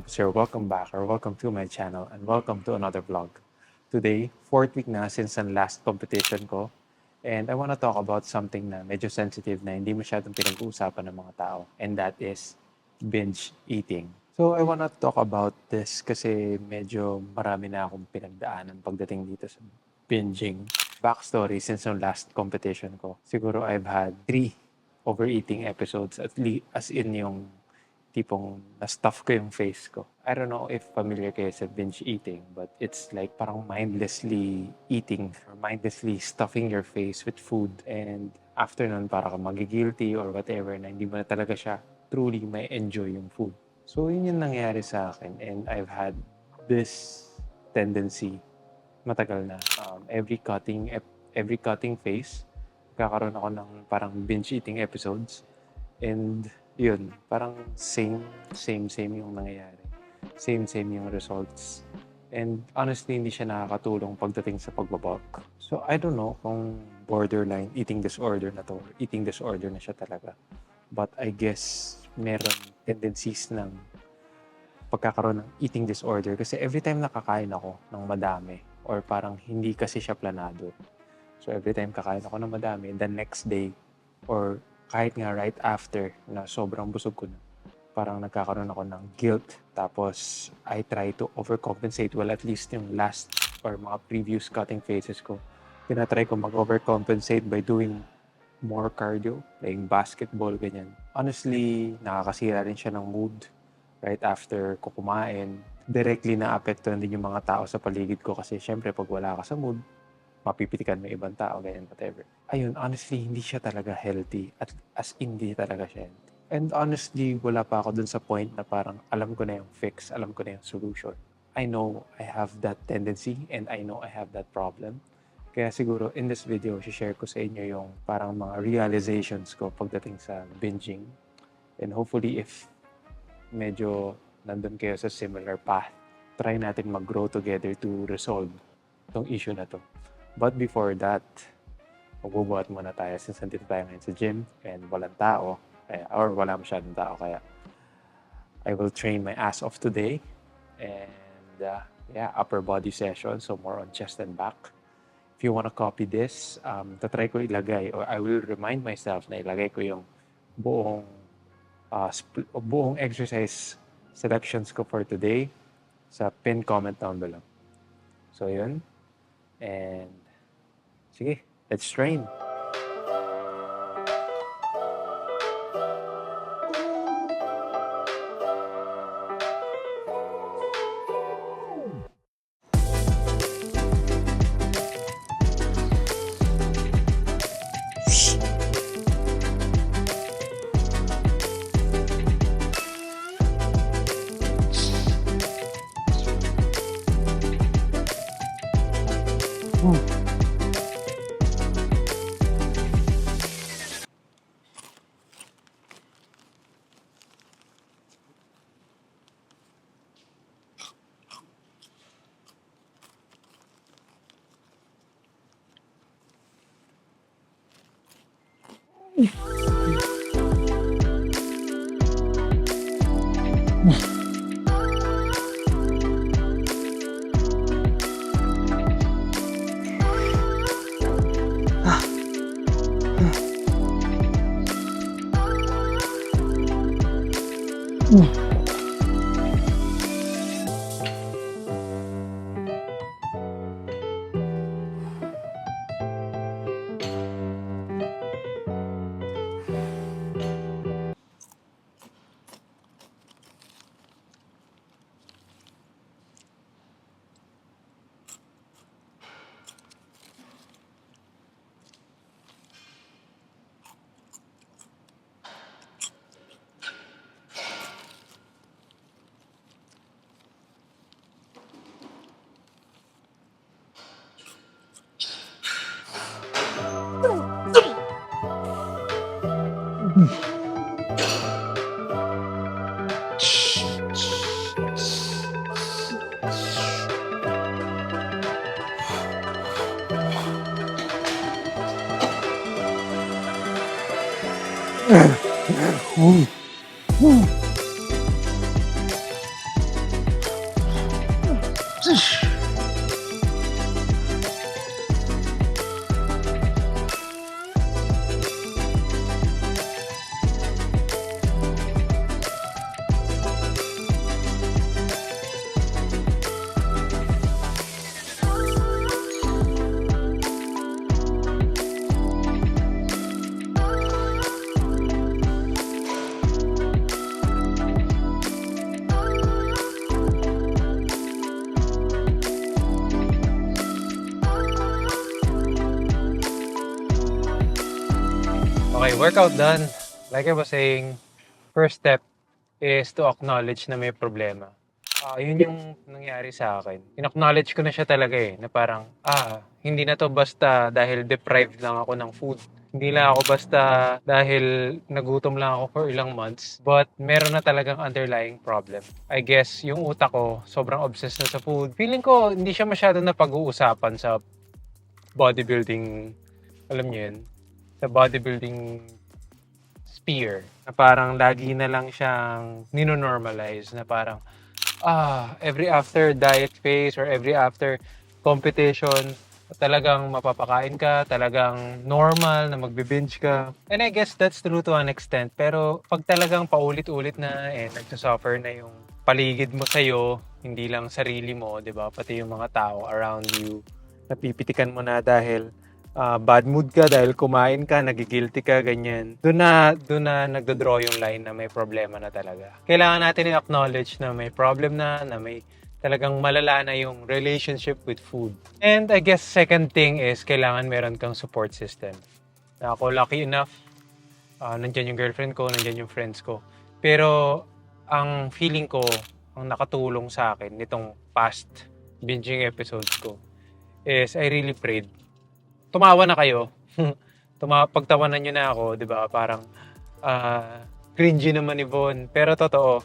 Campus here. Welcome back or welcome to my channel and welcome to another vlog. Today, fourth week na since ang last competition ko and I want to talk about something na medyo sensitive na hindi masyadong pinag-uusapan ng mga tao and that is binge eating. So I want to talk about this kasi medyo marami na akong pinagdaanan pagdating dito sa binging. Backstory, since yung last competition ko, siguro I've had 3 overeating episodes at least as in yung tipong na-stuff ko yung face ko. I don't know if familiar kayo sa binge eating, but it's like parang mindlessly eating or mindlessly stuffing your face with food and after nun parang magigilty or whatever na hindi mo na talaga siya truly may enjoy yung food. So yun yung nangyari sa akin and I've had this tendency matagal na. Every cutting phase, kakaroon ako ng parang binge eating episodes and yun, parang same yung nangyayari. Same yung results. And honestly, hindi siya nakakatulong pagdating sa pagbabulk. So I don't know kung borderline eating disorder na to or eating disorder na siya talaga. But I guess meron tendencies ng pagkakaroon ng eating disorder kasi every time nakakain ako ng madami or parang hindi kasi siya planado. So every time kakain ako ng madami, the next day or kahit nga right after na sobrang busog ko na, parang nagkakaroon ako ng guilt. Tapos, I try to overcompensate. Well, at least yung last or mga previous cutting phases ko, tinatry ko mag-overcompensate by doing more cardio, playing basketball, ganyan. Honestly, nakakasira rin siya ng mood right after ko kumain. Directly na-apektuhan din yung mga tao sa paligid ko kasi syempre pag wala ka sa mood, mapipitikan may ibang tao, ganyan, whatever. Ayun, honestly, hindi siya talaga healthy. At as hindi talaga siya healthy. And honestly, wala pa ako dun sa point na parang alam ko na yung fix, alam ko na yung solution. I know I have that tendency and I know I have that problem. Kaya siguro in this video, share ko sa inyo yung parang mga realizations ko pagdating sa binging. And hopefully if medyo nandun kayo sa similar path, try natin mag-grow together to resolve tong issue na to. But before that, magbubuhat muna tayo since nandito tayo ngayon sa gym and walang tao, or wala masyadong tao, kaya I will train my ass off today. And upper body session, so more on chest and back. If you want to copy this, tatry ko ilagay, or I will remind myself na ilagay ko yung buong exercise selections ko for today sa pinned comment down below. So yun. And sige, let's train. Okay, workout done. Like I was saying, first step is to acknowledge na may problema. Yun yung nangyari sa akin. In-acknowledge ko na siya talaga na parang, hindi na to basta dahil deprived lang ako ng food. Hindi lang ako basta dahil nagutom lang ako for ilang months. But meron na talagang underlying problem. I guess yung utak ko sobrang obsessed na sa food. Feeling ko hindi siya masyado na pag-uusapan sa bodybuilding, alam niyo yun, sa bodybuilding sphere. Na parang lagi na lang siyang nino-normalize na parang every after diet phase or every after competition, talagang mapapakain ka, talagang normal na magbe-binge ka. And I guess that's true to an extent. Pero pag talagang paulit-ulit na nagsasuffer na yung paligid mo sa'yo, hindi lang sarili mo, di ba? Pati yung mga tao around you, napipitikan mo na dahil bad mood ka dahil kumain ka, nagigilty ka, ganyan. Doon na nagdo-draw yung line na may problema na talaga. Kailangan natin i-acknowledge na may problem na may talagang malala na yung relationship with food. And I guess second thing is kailangan meron kang support system. Ako lucky enough, nandyan yung girlfriend ko, nandyan yung friends ko. Pero ang feeling ko, ang nakatulong sa akin nitong past binging episodes ko is I really prayed. Tumawa na kayo. Pagtawanan nyo na ako, di ba? Parang cringy naman ni Von. Pero totoo,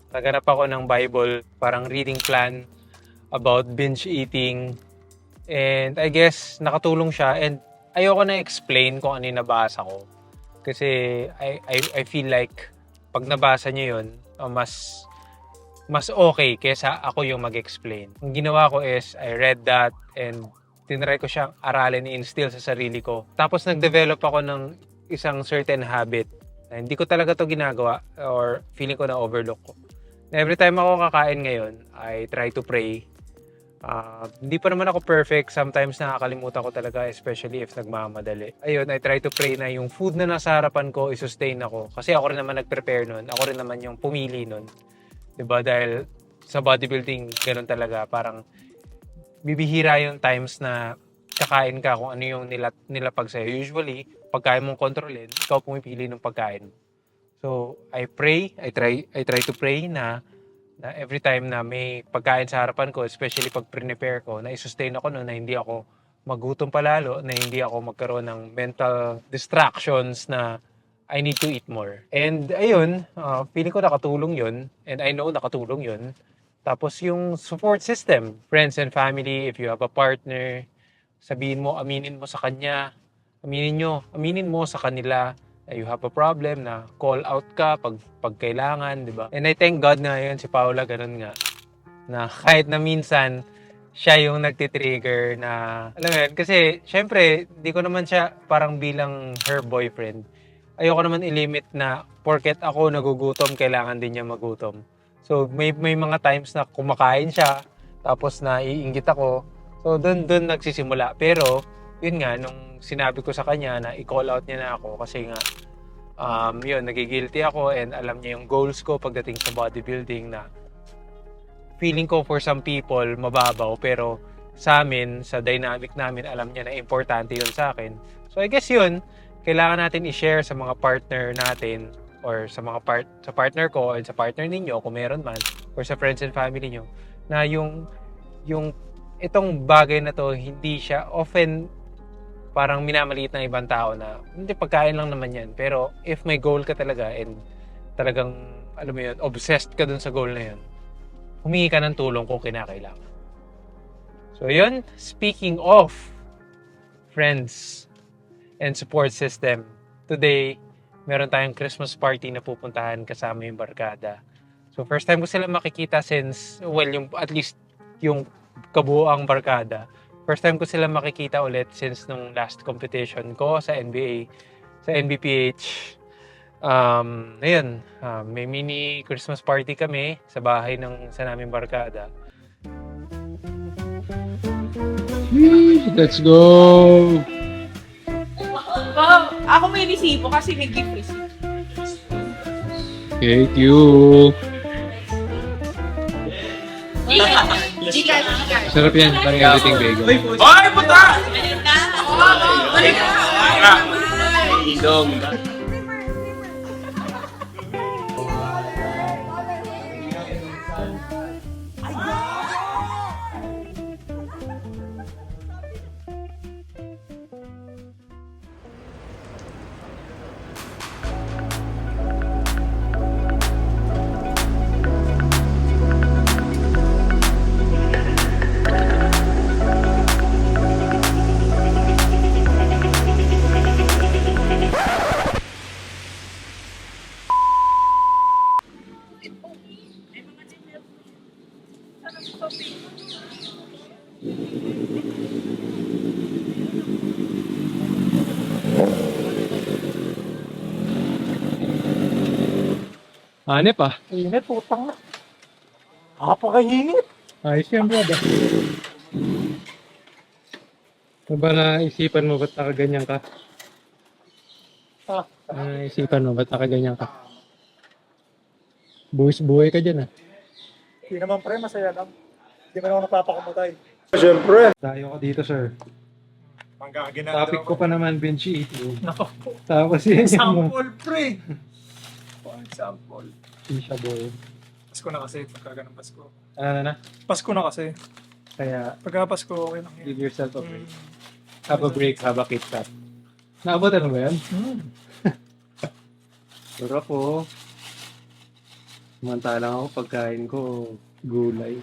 naghanap ako ng Bible, parang reading plan about binge eating. And I guess nakatulong siya. And ayoko na explain kung ano yung nabasa ko. Kasi I feel like pag nabasa nyo yun, mas okay kesa ako yung mag-explain. Ang ginawa ko is I read that and tinry ko siyang aralin, i-instill sa sarili ko. Tapos nag-develop ako ng isang certain habit na hindi ko talaga to ginagawa or feeling ko na overlook ko. Every time ako kakain ngayon, I try to pray. Hindi pa naman ako perfect. Sometimes nakakalimutan ko talaga, especially if nagmamadali. Ayun, I try to pray na yung food na nasa harapan ko, i-sustain ako. Kasi ako rin naman nag-prepare nun. Ako rin naman yung pumili nun. Diba? Dahil sa bodybuilding, ganun talaga. Parang bibihira yung times na kakain ka kung ano yung nilapag sa'yo. Usually, pagkain mong kontrolin, ikaw pumipili ng pagkain. So, I pray, I try to pray na every time na may pagkain sa harapan ko, especially pag prepare ko, na i-sustain ako na hindi ako magutom palalo, na hindi ako magkaroon ng mental distractions na I need to eat more. And ayun, feeling ko nakatulong yun, and I know nakatulong yun. Tapos yung support system, friends and family, if you have a partner, aminin mo sa kanya, aminin mo sa kanila na you have a problem, na call out ka pag kailangan, di ba? And I thank God na yun, si Paula ganun nga, na kahit na minsan, siya yung nagtitrigger na, alam mo yun, kasi syempre, di ko naman siya parang bilang her boyfriend. Ayoko naman i-limit na porket ako nagugutom, kailangan din niya magutom. So, may mga times na kumakain siya, tapos naiinggit ako. So, doon nagsisimula. Pero, yun nga, nung sinabi ko sa kanya na i-call out niya na ako kasi nga, yun, nagigilty ako and alam niya yung goals ko pagdating sa bodybuilding na feeling ko for some people, mababaw. Pero sa amin, sa dynamic namin, alam niya na importante yun sa akin. So, I guess yun, kailangan natin i-share sa mga partner natin or sa mga sa partner ko and sa partner ninyo kung meron man or sa friends and family nyo na yung itong bagay na to hindi siya often parang minamaliit ng ibang tao na hindi pagkain lang naman yan, pero if may goal ka talaga and talagang alam mo yun, obsessed ka dun sa goal na yun, humingi ka ng tulong kung kinakailangan. So yun, speaking of friends and support system, today meron tayong Christmas party na pupuntahan kasama yung barkada. So first time ko sila makikita since, at least yung kabuuang barkada. First time ko sila makikita ulit since nung last competition ko sa NBA, sa NBPH. Ayun, may mini Christmas party kami sa bahay sa naming barkada. Let's go! Wow, ako may resibo kasi may gift receipt. Thank you! Gcash. Sarap yan, parang everything bagel. Ay, puta! Balik ka! Balik ka! Dong. Hanep ah. Init, putang na. Napakainit. Ayos yan, brother. Ano ba naisipan mo ba't nakaganyan ka? Naisipan mo ba't nakaganyan ka? Buwis-buhay ka dyan ah. Hindi naman pre, masaya lang. Hindi man ako napapakamatay. Tayo ka dito, sir. Manggaginanda Topic ko pa naman, bench eating. Nako, Tapos yun yung sample pre. For example. Shisha boy. Pasko na kasi, pagka ganun Pasko. Ano na? Pasko na kasi. Kaya, Pagka Pasko, okay lang give yan. yourself a break. Have a break, have a Kit Kat. Naabutan mo ba yan? Sarap po. Samantalang ako, pagkain ko, gulay.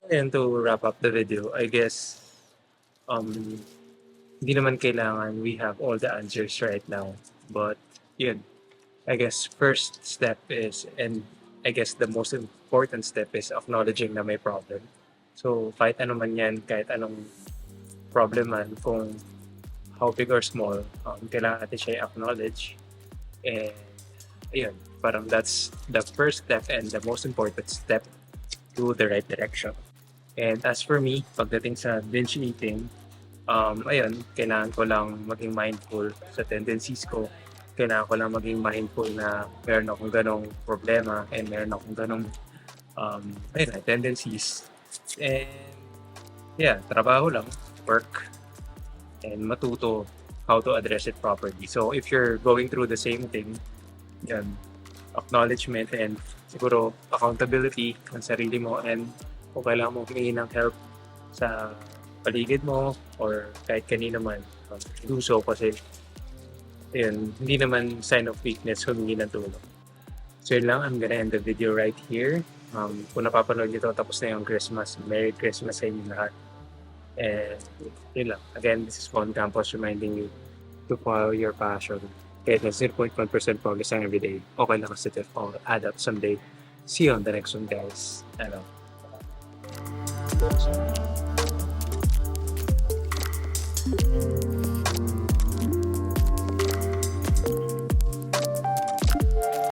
And to wrap up the video, I guess, hindi naman kailangan we have all the answers right now. But, yun, I guess first step is, and I guess the most important step is acknowledging na may problem. So, kahit ano man yan, kahit anong problem man, kung how big or small, kailangan natin siya i-acknowledge. And, ayun, parang that's the first step and the most important step to the right direction. And as for me, pagdating sa binge eating, ayun, kailangan ko lang maging mindful sa tendencies ko. Kailangan ko lang maging mindful na meron akong ganong problema and meron akong ganong ayun, tendencies. And yeah, trabaho lang, work, and matuto how to address it properly. So if you're going through the same thing, yan, acknowledgement and siguro accountability ng sarili mo, and kung kailangan mo humingi ng help sa paligid mo or kahit kanino man, do so kasi yun, hindi naman sign of weakness humingi ng tulong. So yun lang, I'm gonna end the video right here. Kung napapanood nyo ito, tapos na yung Christmas. Merry Christmas sa inyo lahat. And yun lang. Again, this is Von Campos reminding you to follow your passion. Kahit na 0.1% progress lang every day, okay lang kasi it all add up someday. See you on the next one, guys. Ano?